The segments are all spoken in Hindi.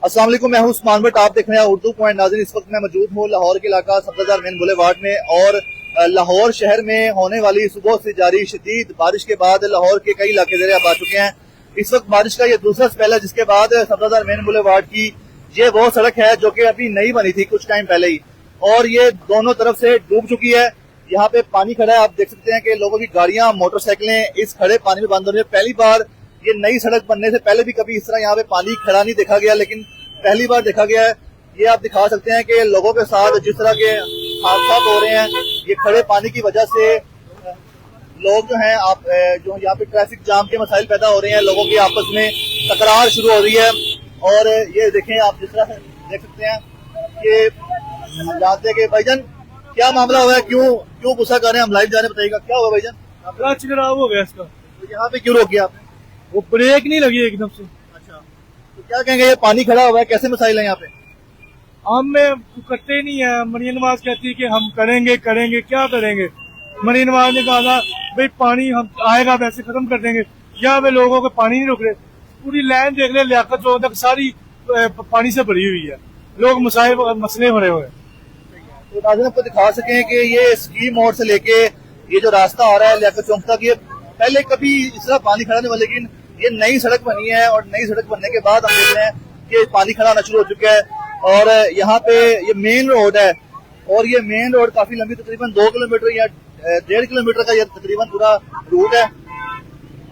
अस्सलाम वालेकुम, मैं हूं उस्मान भट्ट। आप देख रहे हैं उर्दू पॉइंट। नाज़रीन, इस वक्त मैं मौजूद हूं लाहौर के इलाका सफदरजंग मेन बुलेवार्ड में और लाहौर शहर में होने वाली सुबह से जारी शदीद बारिश के बाद लाहौर के कई इलाके ज़ेरे आ चुके हैं। इस वक्त बारिश का ये दूसरा स्पेल है, जिसके बाद सफदरजंग मेन बुलेवार्ड की ये वो सड़क है जो कि अभी नई बनी थी कुछ टाइम पहले ही, और ये दोनों तरफ से डूब चुकी है। यहाँ पे पानी खड़ा है, आप देख सकते हैं कि लोगों की गाड़ियां मोटरसाइकिलें इस खड़े पानी में बंद हो रही है। पहली बार ये नई सड़क बनने से पहले भी कभी इस तरह यहाँ पे पानी खड़ा नहीं देखा गया, लेकिन पहली बार देखा गया है। ये आप दिखा सकते हैं कि लोगों के साथ जिस तरह के हादसा हो रहे हैं, ये खड़े पानी की वजह से लोग जो हैं आप जो यहाँ पे ट्रैफिक जाम के मसाइल पैदा हो रहे हैं, लोगों की आपस में तकरार शुरू हो रही है। और ये देखें, आप जिस तरह देख सकते हैं कि जानते हैं कि भाईजान क्या मामला हुआ है, क्यों गुस्सा कर रहे हैं, हम लाइव जा रहे हैं, बताइएगा क्या हुआ भाईजान? क्लच खराब हो गया इसका। तो यहाँ पे क्यों रोक गया आपने? वो ब्रेक नहीं लगी एकदम से। अच्छा, तो क्या कहेंगे, ये पानी खड़ा हुआ है, कैसे मसाइल है यहाँ पे? हम करते नहीं है। मरियम नवाज कहती है कि हम करेंगे क्या करेंगे। मरियम नवाज ने कहा था भाई पानी हम आएगा वैसे खत्म कर देंगे, यहाँ पे लोगों को पानी नहीं रुक रहे। पूरी लाइन देख ले, लियाकत चौक तक सारी पानी से भरी हुई है, लोग मसले हो रहे हुए। तो नाज़रीन, आपको दिखा सकें कि ये स्कीम मोड़ से लेके ये जो रास्ता आ रहा है लियाकत चौक तक, ये पहले कभी इस तरह पानी खड़ा नहीं हुआ, लेकिन ये नई सड़क बनी है और नई सड़क बनने के बाद हम देख रहे हैं कि पानी खड़ा होना शुरू हो चुका है। और यहाँ पे ये मेन रोड है, और ये मेन रोड काफी लंबी, तकरीबन 2 किलोमीटर या 1.5 किलोमीटर का ये तकरीबन पूरा रूट है।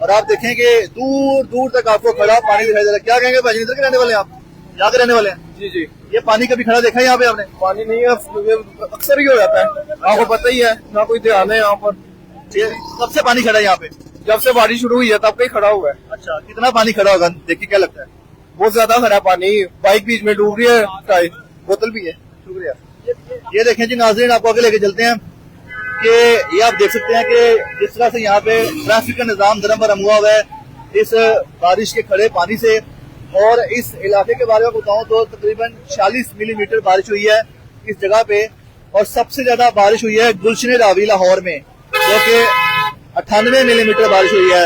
और आप देखें कि दूर दूर तक आपको खड़ा पानी दिखाई दे रहा है। क्या कहेंगे भाई, इधर के रहने वाले हैं आप? यहाँ के रहने वाले हैं? जी जी। ये पानी कभी खड़ा देखा है यहाँ पे आपने? पानी नहीं है, अक्सर ही हो जाता है, आपको पता ही है, ना कोई ध्यान है यहाँ पर। कब से पानी खड़ा है यहाँ पे? जब से बारिश शुरू हुई है तब कहीं खड़ा हुआ है। अच्छा, कितना पानी खड़ा होगा देखिए, क्या लगता है? बहुत ज्यादा खड़ा पानी, बाइक बीच में डूब रही है, बोतल भी है। शुक्रिया। ये देखें जी नाज़रीन, आपको आगे लेके चलते हैं कि ये आप देख सकते हैं कि जिस तरह से यहाँ पे ट्रैफिक का निजाम दरम बरम हुआ है इस बारिश के खड़े पानी से। और इस इलाके के बारे में बताऊं तो तकरीबन 46 मिलीमीटर बारिश हुई है इस जगह पे, और सबसे ज्यादा बारिश हुई है गुलशन रावी लाहौर में, जो कि 98 मिलीमीटर बारिश हुई है।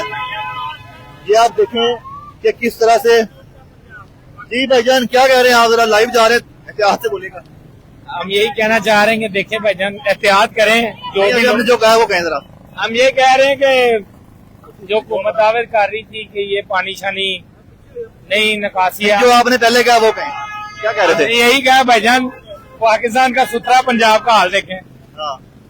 ये आप देखें कि किस तरह से। जी भाईजान, क्या कह रहे हैं आप? जरा लाइव जा रहे हैं, एहतियात से बोलिएगा। हम यही कहना चाह रहे हैं कि देखें भाईजान, एहतियात करें। जो भी हमने जो कहा वो कहें जरा। हम ये कह रहे हैं कि जो हुकूमत दावे कर रही थी कि ये पानी शानी नहीं निकासी है, जो आपने पहले कहा वो कहें। क्या कह रहे थे? यही कहा भाईजान, पाकिस्तान का सुथरा पंजाब का हाल देखें।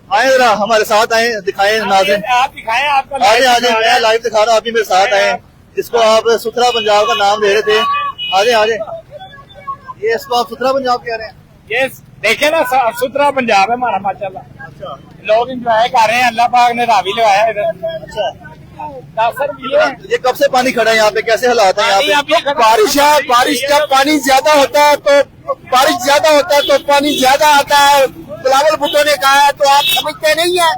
आए जरा हमारे साथ आए, दिखाएं नाज़रीन। आप दिखाएं, आपका मैं लाइव दिखा रहा हूँ, आप भी मेरे साथ आए, जिसको आप सुथरा पंजाब का नाम दे रहे थे। आजे ये इसको आप सुथरा पंजाब कह रहे हैं? ये देखे ना, सुथरा पंजाब है हमारा माशाल्लाह। अच्छा, लोग इंजॉय कर रहे हैं, अल्लाह पाक ने रावी लगाया इधर। अच्छा, ये कब से पानी खड़ा है यहाँ पे, कैसे हालात है यहाँ पे? बारिश है, बारिश जब पानी ज्यादा होता है तो पानी ज्यादा आता है। बिलावल भुट्टो ने कहा है, तो आप समझते नहीं है।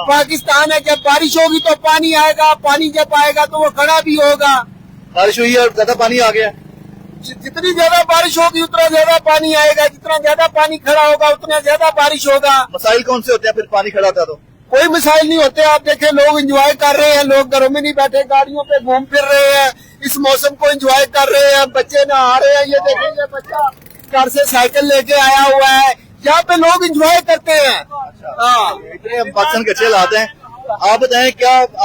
पाकिस्तान है, जब बारिश होगी तो पानी आएगा, पानी जब आएगा तो वो खड़ा भी होगा। बारिश हुई है और ज्यादा पानी आ गया। जितनी ज्यादा बारिश होगी उतना ज्यादा पानी आएगा, जितना ज्यादा पानी खड़ा होगा उतना ज्यादा बारिश होगा। मसाइल कौन से होते हैं फिर पानी खड़ा होता है तो? कोई मसाइल नहीं होते। आप देखें, लोग एंजॉय कर रहे हैं, लोग घरों में नहीं बैठे, गाड़ियों पे घूम फिर रहे हैं, इस मौसम को एंजॉय कर रहे हैं, बच्चे नहा रहे हैं। ये देखें, ये बच्चा घर से साइकिल लेके आया हुआ है, यहाँ पे लोग एंजॉय करते हैं। हाँ, इतने पाकिस्तान के अच्छे हालात हैं। आप बताएं,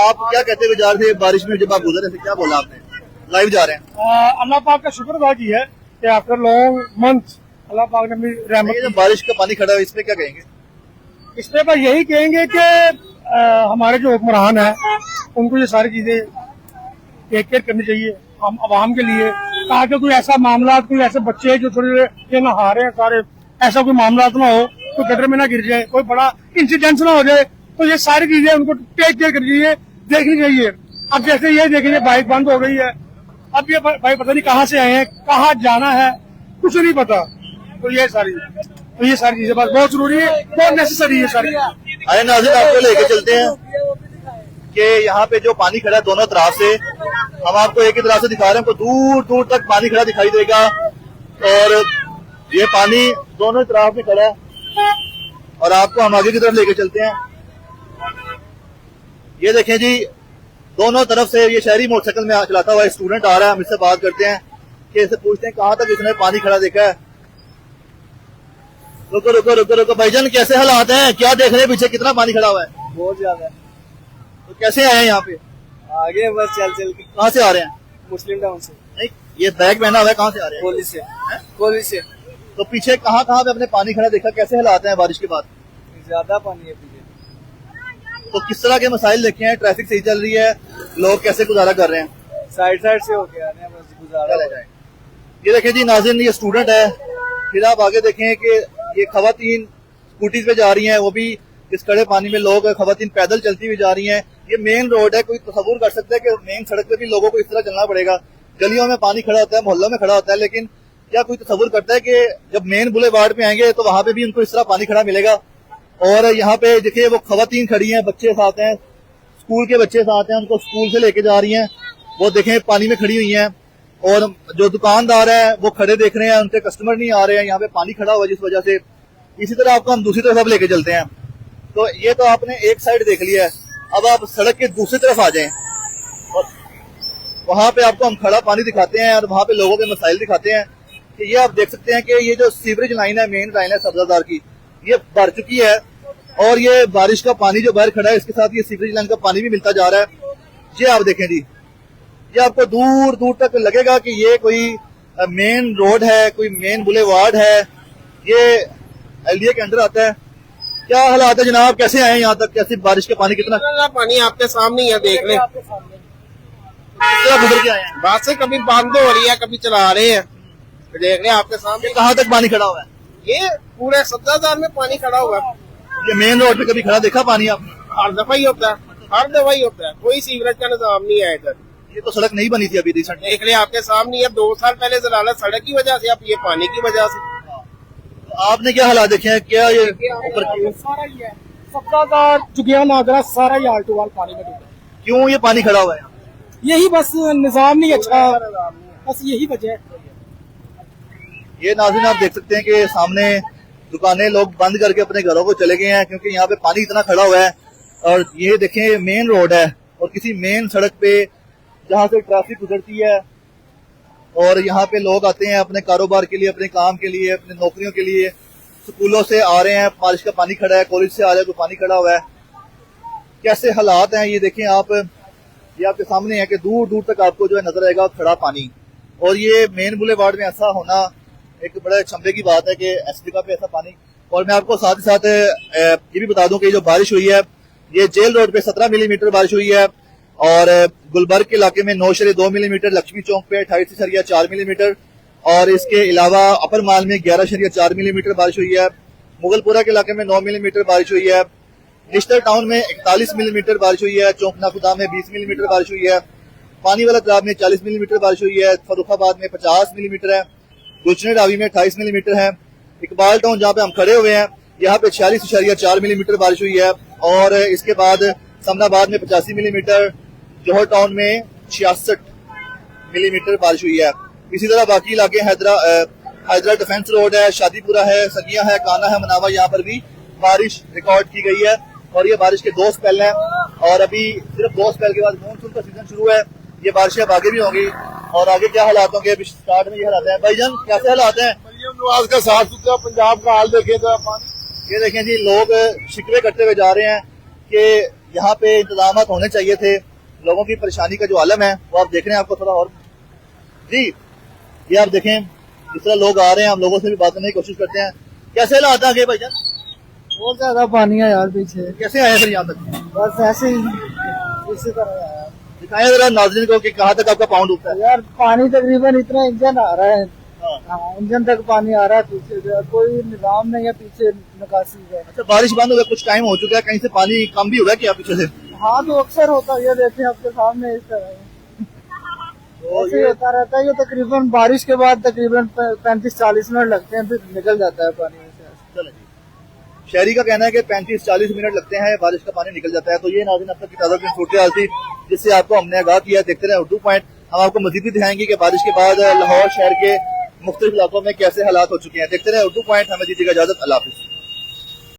आप क्या कहते हुए जा रहे थे बारिश में जब आप गुजर रहे थे, क्या बोला आपने? लाइव जा रहे हैं। अल्लाह पाक का शुक्र अदा किया है कि आफ्टर लॉन्ग मंथ अल्लाह पाक ने भी रहमत। जब बारिश का पानी खड़ा है, इस पे क्या कहेंगे? इसमें पर यही कहेंगे कि हमारे जो हुक्मरान है उनको ये सारी चीजें टेक केयर करनी चाहिए हम आवाम के लिए, ताकि कोई ऐसा मामला, कोई ऐसे बच्चे जो थोड़े ये नहा रहे हैं सारे, ऐसा कोई मामला ना हो, तो गटर में ना गिर जाए, कोई बड़ा इंसिडेंट ना हो जाए। तो ये सारी चीजें उनको टेक केयर करनी चाहिए, देखनी चाहिए। अब जैसे ये देखिए, बाइक बंद हो गई है, अब ये भाई पता नहीं कहाँ से आए हैं, कहाँ जाना है, कुछ नहीं पता। तो ये सारी चीजें बस बहुत जरूरी है, बहुत नेसेसरी है सारी। अरे नाज़रीन, आपको लेके चलते हैं कि यहाँ पे जो पानी खड़ा है दोनों तरफ से, हम आपको एक ही तरफ से दिखा रहे हैं, आपको दूर दूर तक पानी खड़ा दिखाई देगा। और ये पानी दोनों तरफ में खड़ा है, और आपको हम आगे की तरफ लेके चलते हैं। ये देखें जी, दोनों तरफ से ये शहरी मोटरसाइकिल में चलाता हुआ स्टूडेंट आ रहा है, हम इससे बात करते हैं। कि इसे पूछते हैं कहाँ तक इसने पानी खड़ा देखा है। रुको रुको रुको रुको भाईजान, कैसे हालात हैं, क्या देख रहे हैं पीछे, कितना पानी खड़ा हुआ है? बहुत ज्यादा। तो कैसे आए हैं यहाँ पे? आगे बस चल चल के। कहाँ से आ रहे हैं? मुस्लिम टाउन से। नहीं, ये बैग पहना हुआ है, कहाँ से आ रहे हैं? कोहली से। कोहली से। तो पीछे कहाँ कहाँ पे अपने पानी खड़ा देखा, कैसे हालात हैं बारिश के बाद? ज्यादा पानी है पीछे। तो किस तरह के मसाइल देखे हैं, ट्रैफिक सही चल रही है, लोग कैसे गुजारा कर रहे हैं? साइड साइड से होके आ रहे हैं, बस गुजारा चले जाए। ये देखें जी नाज़रीन, ये स्टूडेंट है। फिर आप आगे देखें कि ये खवातीन स्कूटी पे जा रही हैं, वो भी इस कड़े पानी में लोग खवातीन पैदल चलती हुई जा रही हैं। ये मेन रोड है, कोई तस्वुर कर सकता है कि मेन सड़क पे भी लोगों को इस तरह चलना पड़ेगा? गलियों में पानी खड़ा होता है, मोहल्लों में खड़ा होता है, लेकिन क्या कोई तस्वुर करता है कि जब मेन बुलेवार्ड पे आएंगे तो वहां पे भी उनको इस तरह पानी खड़ा मिलेगा? और यहाँ पे देखिए वो खवातीन खड़ी हैं, बच्चे साथ हैं, स्कूल के बच्चे साथ हैं, उनको स्कूल से लेके जा रही हैं, वो देखें पानी में खड़ी हुई हैं। और जो दुकानदार है वो खड़े देख रहे हैं, उनके कस्टमर नहीं आ रहे हैं, यहाँ पे पानी खड़ा हुआ जिस वजह से। इसी तरह आपको हम दूसरी तरफ अब लेके चलते हैं। तो ये तो आपने एक साइड देख लिया है, अब आप सड़क के दूसरी तरफ आ जाएं और वहां पे आपको हम खड़ा पानी दिखाते हैं और वहां पे लोगों के मसाइल दिखाते हैं। कि ये आप देख सकते हैं कि ये जो सीवरेज लाइन है, मेन लाइन है सब्जादार की, ये भर चुकी है और ये बारिश का पानी जो बाहर खड़ा है इसके साथ ये सीवरेज लाइन का पानी भी मिलता जा रहा है। ये आप देखें जी, ये आपको दूर दूर तक लगेगा कि ये कोई मेन रोड है, कोई मेन बुलेवार्ड है, ये एलडीए के अंडर आता है। क्या हालात है जनाब, कैसे आए यहाँ तक, कैसे बारिश का पानी, कितना पानी आपके सामने ही है, देख ले। गुजर के आए हैं? बात से कभी बंद हो रही है, कभी चला रहे हैं, देख ले आपके सामने। कहाँ तक पानी खड़ा हुआ है? ये पूरे सब्जादार में पानी खड़ा हुआ है। ये मेन रोड पे कभी खड़ा देखा पानी आपने? हर दफा ही होता है, हर दफा ही होता है, कोई सीवरेज का निजाम नहीं है इधर। ये तो सड़क नहीं बनी थी अभी रिसेंट। देख ले आपके सामने है, 2 साल पहले जलालत सड़क की वजह से, अब ये पानी की वजह से। तो आपने क्या हालात देखे हैं, क्या ये ऊपर सारा ही है, सब्जादार जुगिया नागरा सारा ही आल टू आल पानी में डूबा। क्यों ये पानी खड़ा हुआ है? यही बस निजाम नहीं अच्छा, बस यही वजह है। ये नाज़रीन आप देख सकते हैं कि सामने दुकानें लोग बंद करके अपने घरों को चले गए हैं क्योंकि यहाँ पे पानी इतना खड़ा हुआ है। और ये देखें मेन रोड है और किसी मेन सड़क पे जहाँ से ट्रैफिक गुजरती है और यहाँ पे लोग आते हैं अपने कारोबार के लिए, अपने काम के लिए, अपने नौकरियों के लिए, स्कूलों से आ रहे हैं, बारिश का पानी खड़ा है, कॉलेज से आ रहे हैं तो पानी खड़ा हुआ है। कैसे हालात हैं ये देखें आप, ये आपके सामने है कि दूर दूर तक आपको जो है नजर आएगा खड़ा पानी। और ये मेन बुलेवार्ड में ऐसा होना एक बड़ा चंबे की बात है कि ऐसी जगह पे ऐसा पानी। और मैं आपको साथ ही साथ ये भी बता दूं कि जो बारिश हुई है ये जेल रोड पे 17 मिलीमीटर बारिश हुई है और गुलबर्ग के इलाके में 9.2 मिलीमीटर, लक्ष्मी चौक पे 28.4 मिलीमीटर और इसके अलावा अपर माल में 11.4 मिलीमीटर बारिश हुई है। मुगलपुरा के इलाके में 9 मिलीमीटर बारिश हुई है। निश्तर टाउन में 41 मिलीमीटर बारिश हुई है। चौकना खुदा में 20 मिलीमीटर बारिश हुई है। पानी वाला तालाब में 40 मिलीमीटर बारिश हुई है। फर्रुखाबाद में 50 मिलीमीटर है। गुलशन डावी में 28 मिलीमीटर है। इकबाल टाउन जहाँ पे हम खड़े हुए हैं यहाँ पे 46.4 मिलीमीटर बारिश हुई है। और इसके बाद समनाबाद में 85 मिलीमीटर, जौहर टाउन में 66 मिलीमीटर बारिश हुई है। इसी तरह बाकी इलाके हैदरा डिफेंस रोड है, शादीपुरा है, सगिया है, काना है, मनावा, यहाँ पर भी बारिश रिकॉर्ड की गई है। और ये बारिश के 2 स्पेल हैं और अभी सिर्फ 2 स्पेल के बाद मानसून का सीजन शुरू है। ये बारिशें अब आगे भी होंगी और आगे क्या हालात होंगे अभी स्टार्ट में ये हालात हैं। भाईजान कैसे हालात हैं? मरियम नवाज का साफ सुथरा पंजाब का हाल देखे तो ये देखें जी, लोग शिकवे करते हुए जा रहे हैं कि यहाँ पे इंतजाम होने चाहिए थे। लोगों की परेशानी का जो आलम है वो आप देख रहे हैं। आपको थोड़ा और जी ये आप देखें जिस तरह लोग आ रहे हैं, हम लोगों से भी बात करने की कोशिश करते हैं। कैसे हालात आगे भाईजान? बहुत ज्यादा पानी है यार पीछे। कैसे आए फिर यहाँ तक? बस ऐसे ही इसी तरह है। दिखाएं जरा नाज़रीन को कि कहाँ तक आपका पाँव डूबता है। यार पानी तकरीबन इतना इंजन आ रहा है, हाँ। इंजन तक पानी आ रहा है पीछे से, कोई निजाम नहीं है पीछे निकासी का। अच्छा, बारिश बंद हो गया, कुछ टाइम हो चुका है, कहीं से पानी कम भी होगा क्या पीछे से? हाँ तो अक्सर होता है, ये देखें आपके सामने इस तरह तो ऐसे ही होता रहता है। ये तकरीबन बारिश के बाद तकरीबन 35-40 मिनट लगते हैं, फिर निकल जाता है पानी में से। चलो जी, शहरी का कहना है कि 35-40 मिनट लगते हैं, बारिश का पानी निकल जाता है। तो ये नाज़रीन अब तक की ताज़ा सूरत हाल थी जिससे आपको हमने आगाह किया। देखते रहे उर्दू पॉइंट, हम आपको मजीद भी दिखाएंगे कि बारिश के बाद लाहौर शहर के मुख्तलिफ इलाकों में कैसे हालात हो चुके हैं। देखते रहे उर्दू पॉइंट, हमें दीजिएगा इजाजत। अल्लाह हाफिज़।